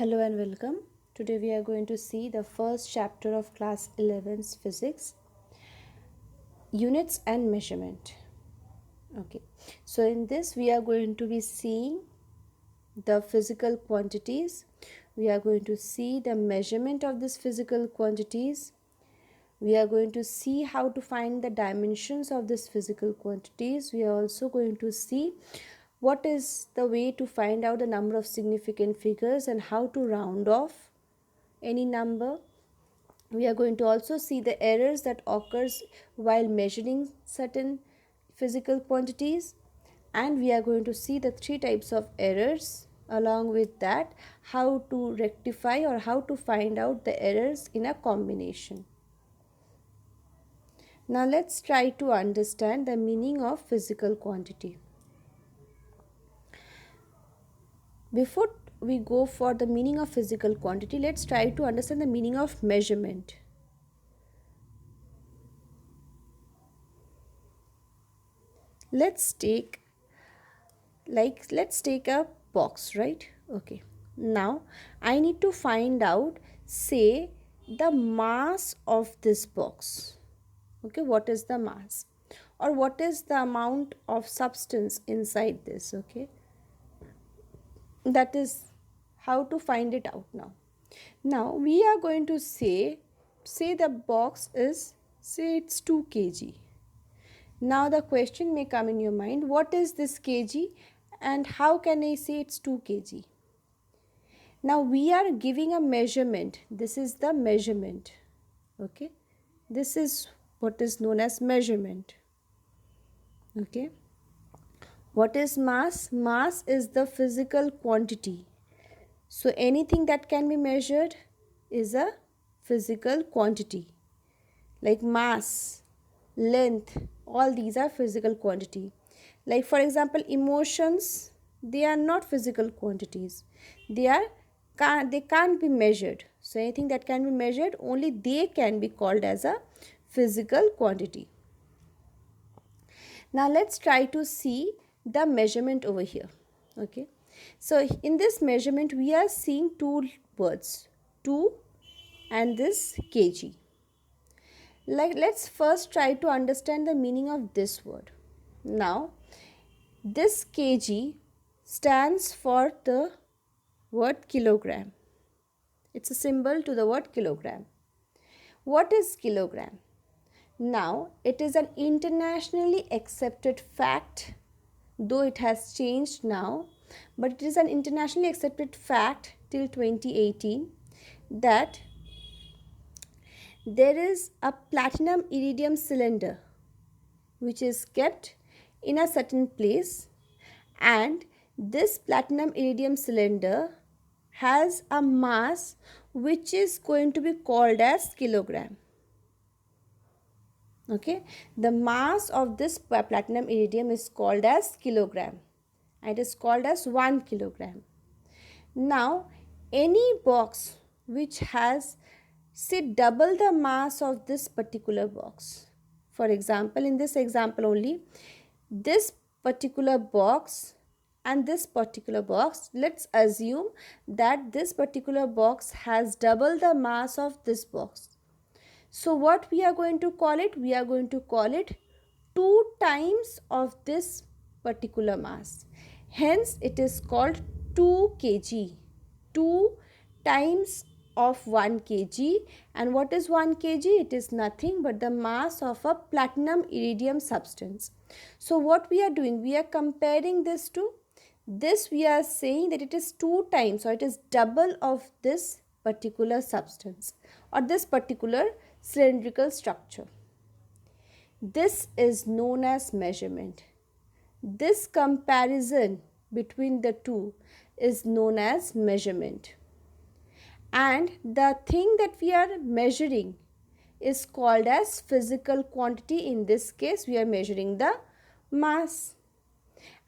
Hello and welcome. Today we are going to see the first chapter of class 11's physics, units and measurement. Okay, so in this we are going to be seeing the physical quantities. We are going to see the measurement of these physical quantities. We are going to see how to find the dimensions of these physical quantities. We are also going to see what is the way to find out the number of significant figures and how to round off any number. We are going to also see the errors that occurs while measuring certain physical quantities, and we are going to see the three types of errors. Along with that, how to rectify or how to find out the errors in a combination. Now let's try to understand the meaning of physical quantity. Before we go for the meaning of physical quantity, let's try to understand the meaning of measurement. Let's take a box, right? Okay, now I need to find out, say, the mass of this box. Okay, what is the mass or what is the amount of substance inside this? Okay, that is how to find it out. Now we are going to say the box is, say it's 2 kg. Now the question may come in your mind, what is this kg and how can I say it's 2 kg? Now we are giving a measurement. This is the measurement. Okay, this is what is known as measurement. Okay, what is mass? Mass is the physical quantity. So anything that can be measured is a physical quantity, like mass, length, all these are physical quantity. Like for example, emotions, they are not physical quantities. They can't be measured. So anything that can be measured, only they can be called as a physical quantity. Now let's try to see the measurement over here. Okay, so in this measurement we are seeing two words, 2 and this kg. Let's first try to understand the meaning of this word. Now this kg stands for the word kilogram. It's a symbol to the word kilogram. What is kilogram? Now it is an internationally accepted fact, though it has changed now, but it is an internationally accepted fact till 2018 that there is a platinum iridium cylinder which is kept in a certain place, and this platinum iridium cylinder has a mass which is going to be called as kilogram. Okay, the mass of this platinum iridium is called as kilogram. It is called as 1 kilogram. Now any box which has, say, double the mass of this particular box, for example, in this example only, this particular box and this particular box, let's assume that this particular box has double the mass of this box. So what we are going to call it? We are going to call it 2 times of this particular mass. Hence it is called 2 kg. 2 times of 1 kg. And what is 1 kg? It is nothing but the mass of a platinum iridium substance. So what we are doing? We are comparing this to this. We are saying that it is 2 times, or it is double of this particular substance or this particular cylindrical structure. This is known as measurement. This comparison between the two is known as measurement. And the thing that we are measuring is called as physical quantity. In this case, we are measuring the mass.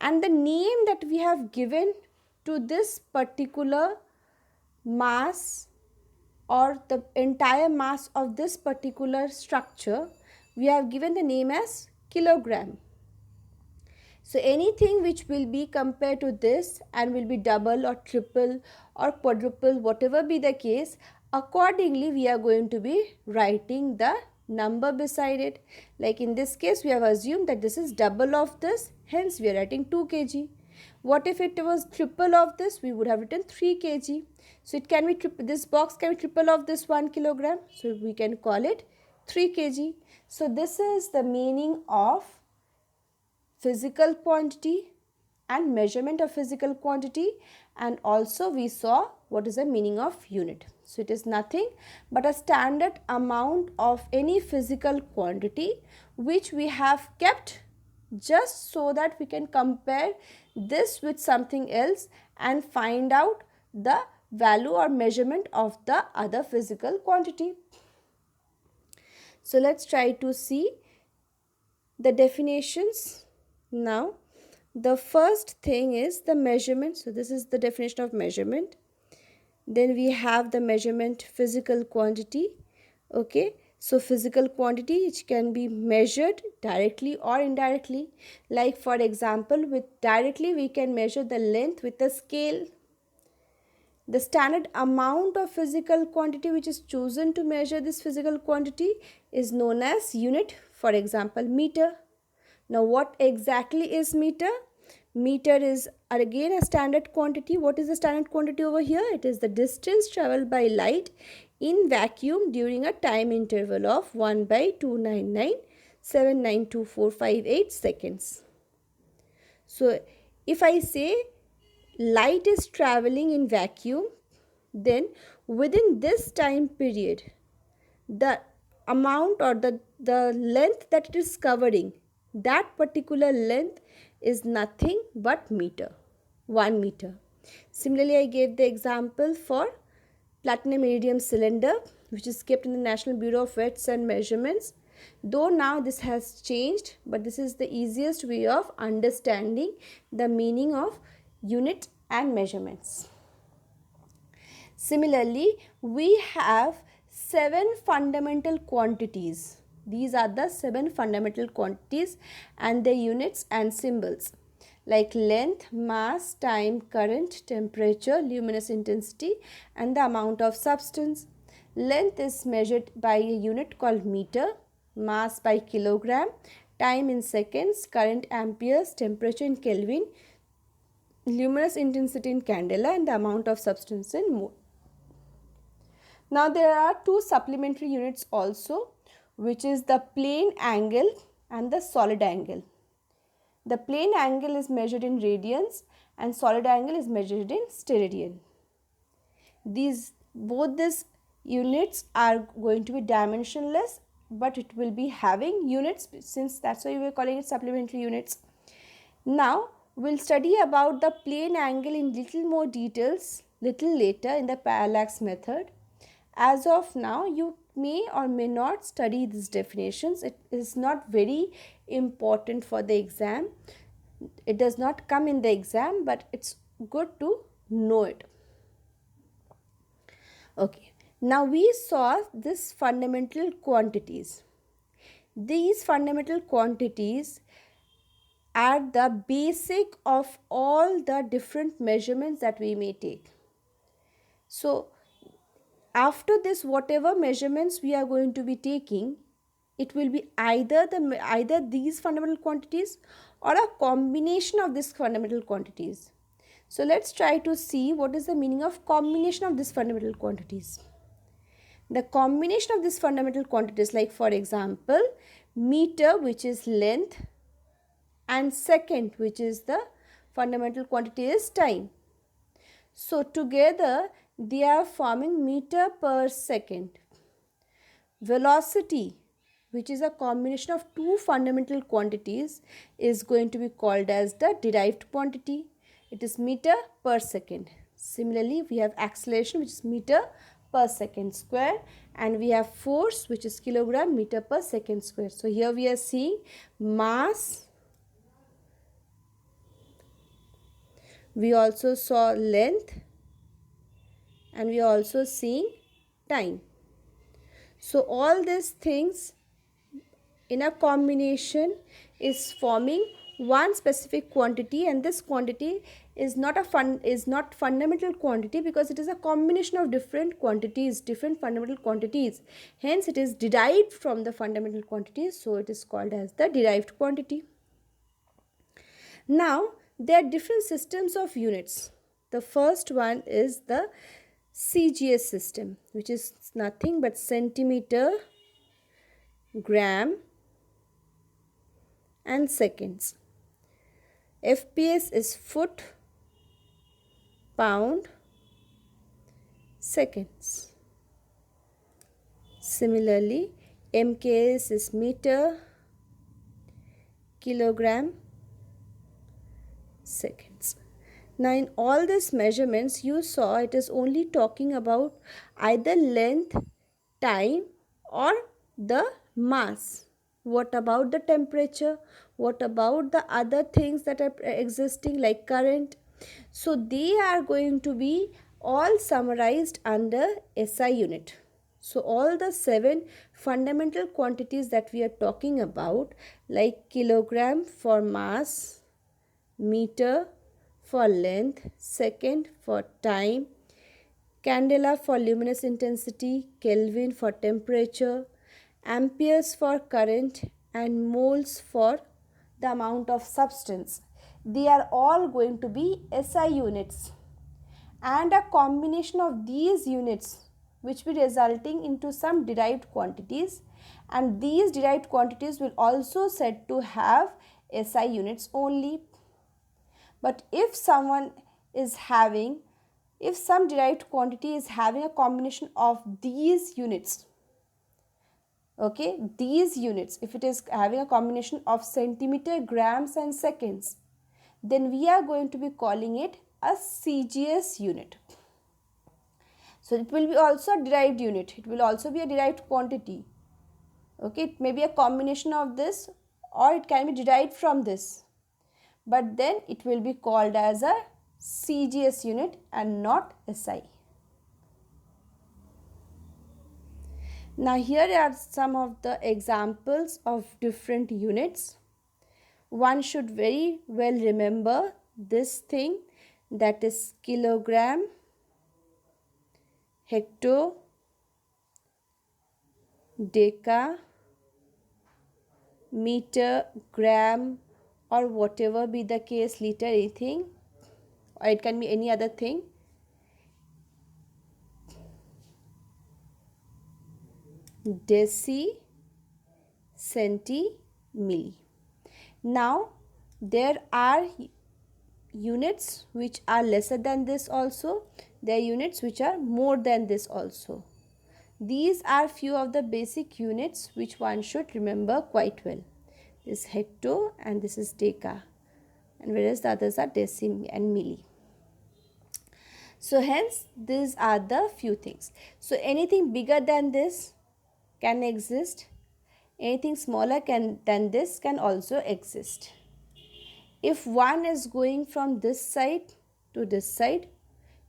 And the name that we have given to this particular mass or the entire mass of this particular structure, we have given the name as kilogram. So anything which will be compared to this and will be double or triple or quadruple, whatever be the case, accordingly we are going to be writing the number beside it. Like in this case, we have assumed that this is double of this, hence we are writing 2 kg. What if it was triple of this? We would have written 3 kg. So it can be this box can be triple of this 1 kilogram. So we can call it 3 kg. So this is the meaning of physical quantity and measurement of physical quantity, and also we saw what is the meaning of unit. So it is nothing but a standard amount of any physical quantity which we have kept just so that we can compare this with something else and find out the value or measurement of the other physical quantity. So let's try to see the definitions. Now the first thing is the measurement. So this is the definition of measurement. Then we have the measurement physical quantity. Okay, so physical quantity which can be measured directly or indirectly. Like for example, with directly we can measure the length with a scale. The standard amount of physical quantity which is chosen to measure this physical quantity is known as unit. For example, meter. Now what exactly is meter? Meter is again a standard quantity. What is the standard quantity over here? It is the distance traveled by light in vacuum during a time interval of 1 by 299,792,458 seconds. So if I say light is traveling in vacuum, then within this time period, the amount or the length that it is covering, that particular length is nothing but meter, 1 meter. Similarly, I gave the example for platinum iridium cylinder which is kept in the National Bureau of Weights and Measurements. Though now this has changed, but this is the easiest way of understanding the meaning of unit and measurements. Similarly, we have 7 fundamental quantities. These are the 7 fundamental quantities and their units and symbols, like length, mass, time, current, temperature, luminous intensity, and the amount of substance. Length is measured by a unit called meter, mass by kilogram, time in seconds, current amperes, temperature in Kelvin, luminous intensity in candela, and the amount of substance in mole. Now there are 2 supplementary units also, which is the plane angle and the solid angle. The plane angle is measured in radians and solid angle is measured in steradian. Both these units are going to be dimensionless, but it will be having units, since that's why we are calling it supplementary units. Now we'll study about the plane angle in little more details little later in the parallax method. As of now, you may or may not study these definitions. It is not very important for the exam. It does not come in the exam, but it's good to know it. Okay, now we saw this fundamental quantities. These fundamental quantities are the basic of all the different measurements that we may take. So after this, whatever measurements we are going to be taking, it will be either these fundamental quantities or a combination of these fundamental quantities. So let's try to see what is the meaning of combination of these fundamental quantities. The combination of these fundamental quantities, like for example, meter, which is length, and second, which is the fundamental quantity is time. So together they are forming meter per second. Velocity, which is a combination of 2 fundamental quantities, is going to be called as the derived quantity. It is meter per second. Similarly, we have acceleration, which is meter per second square, and we have force, which is kilogram meter per second square. So here we are seeing mass. We also saw length, and we are also seeing time. So all these things in a combination is forming one specific quantity, and this quantity is not fundamental quantity, because it is a combination of different quantities, different fundamental quantities. Hence it is derived from the fundamental quantities, so it is called as the derived quantity. Now there are different systems of units. The first one is the CGS system, which is nothing but centimeter, gram and seconds. FPS is foot, pound, seconds. Similarly, MKS is meter, kilogram, seconds. Now in all these measurements you saw it is only talking about either length, time or the mass. What about the temperature? What about the other things that are existing like current? So they are going to be all summarized under SI unit. So all the 7 fundamental quantities that we are talking about, like kilogram for mass, meter for length, second for time, candela for luminous intensity, Kelvin for temperature, amperes for current and moles for the amount of substance. They are all going to be SI units, and a combination of these units which will resulting into some derived quantities, and these derived quantities will also said to have SI units only. But if someone is having, if some derived quantity is having a combination of these units, okay, these units, if it is having a combination of centimeter, grams and seconds, then we are going to be calling it a CGS unit. So it will be also a derived unit, it will also be a derived quantity. Okay, it may be a combination of this or it can be derived from this, but then it will be called as a CGS unit and not SI. Now here are some of the examples of different units. One should very well remember this thing, that is kilogram, hecto, deca, meter, gram, or whatever be the case, liter, anything, or it can be any other thing. Deci, centi, milli. Now there are units which are lesser than this also, there are units which are more than this also. These are few of the basic units which one should remember quite well. This is hecto and this is deca, and whereas the others are deci and milli. So hence these are the few things. So anything bigger than this can exist, anything smaller than this can also exist. If one is going from this side to this side,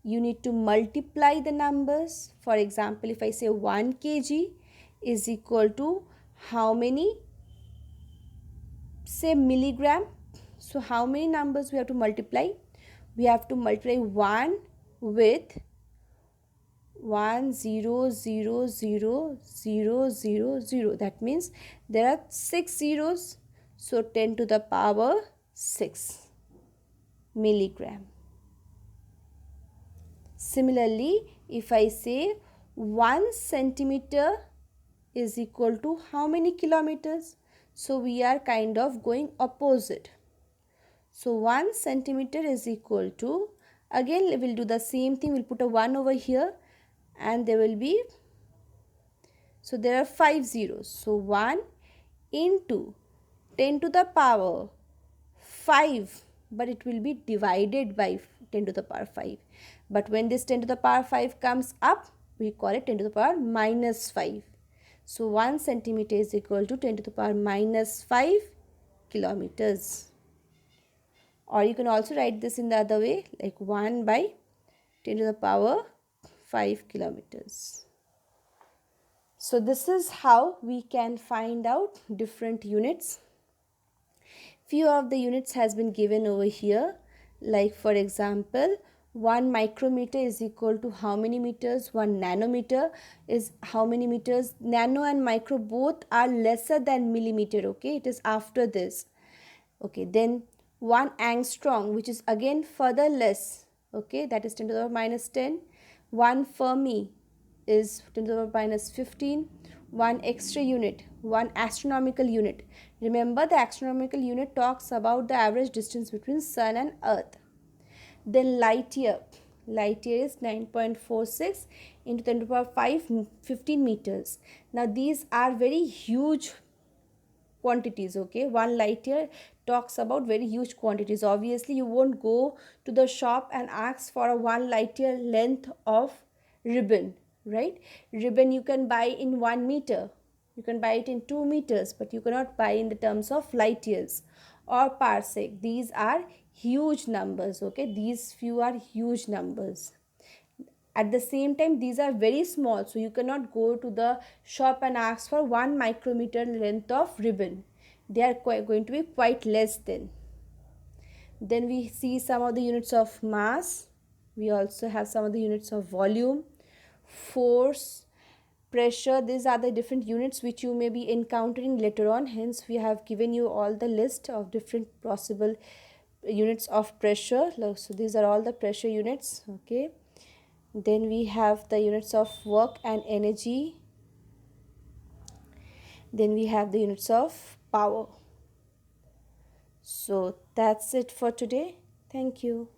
you need to multiply the numbers. For example, if I say 1 kg is equal to how many, say milligram, so how many numbers we have to multiply? We have to multiply 1 with 1,0,0,0,0,0. That means there are 6 zeros, so 10 to the power 6 milligram. Similarly, if I say 1 centimeter is equal to how many kilometers? So we are kind of going opposite. So 1 centimeter is equal to, again we will do the same thing, we'll put a 1 over here and there will be, so there are 5 zeros. So 1 into 10 to the power 5, but it will be divided by 10 to the power 5. But when this 10 to the power 5 comes up, we call it 10 to the power minus 5. So 1 centimeter is equal to 10 to the power minus 5 kilometers. Or you can also write this in the other way, like 1 by 10 to the power 5 kilometers. So this is how we can find out different units. few of the units has been given over here. Like for example, 1 micrometer is equal to how many meters? 1 nanometer is how many meters? Nano and micro both are lesser than millimeter, okay? It is after this. Okay, then 1 angstrom, which is again further less, okay, that is 10 to the power minus 10. 1 Fermi is 10 to the power minus 15. 1 extra unit, 1 astronomical unit. Remember, the astronomical unit talks about the average distance between sun and earth. Then light year. Light year is 9.46 into 10 to the power 15 meters. Now these are very huge quantities, okay? 1 light year talks about very huge quantities. Obviously you won't go to the shop and ask for a 1 light year length of ribbon, right? Ribbon you can buy in 1 meter, you can buy it in 2 meters, but you cannot buy in the terms of light years or parsec. These are huge numbers, okay? These few are huge numbers. At the same time, these are very small, so you cannot go to the shop and ask for 1 micrometer length of ribbon. They are going to be quite less then we see some of the units of mass. We also have some of the units of volume, force, pressure. These are the different units which you may be encountering later on. Hence we have given you all the list of different possible units of pressure. So these are all the pressure units, okay? Then we have the units of work and energy. Then we have the units of power. So that's it for today. Thank you.